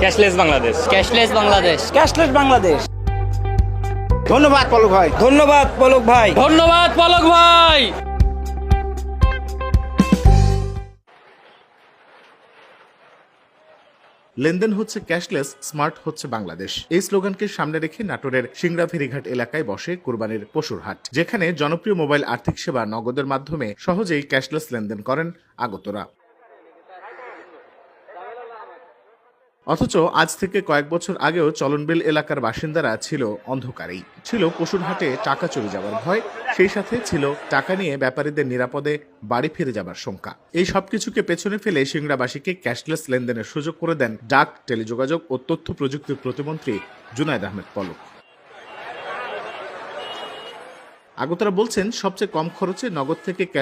Cashless Bangladesh. Cashless Bangladesh. Cashless Bangladesh. ধন্যবাদ পলক ভাই। ধন্যবাদ পলক ভাই। ধন্যবাদ পলক ভাই। লেনদেন হচ্ছে ক্যাশলেস, স্মার্ট হচ্ছে বাংলাদেশ। এই স্লোগানকে সামনে রেখে নাটোরের সিংড়া ফেরিঘাট এলাকায় বসে কোরবানির পশুর হাট, যেখানে জনপ্রিয় মোবাইল আর্থিক সেবা নগদের মাধ্যমে সহজেই ক্যাশলেস লেনদেন করেন আগতরা। অথচ আজ থেকে কয়েক বছর আগেও চলনবিল এলাকার বাসিন্দারা ছিল অন্ধকারেই। ছিল পশুর হাটে টাকা চুরি যাবার ভয়, সেই সাথে ছিল টাকা নিয়ে ব্যাপারীদের নিরাপদে বাড়ি ফিরে যাবার শঙ্কা। এই সবকিছুকে পেছনে ফেলে সিংড়াবাসীকে ক্যাশলেস লেনদেনের সুযোগ করে দেন ডাক, টেলিযোগাযোগ ও তথ্য প্রযুক্তি প্রতিমন্ত্রী জুনায়েদ আহমেদ পলক। আগতরা বলছেন, সবচেয়ে কম খরচে নগদ থেকে ক্যাশ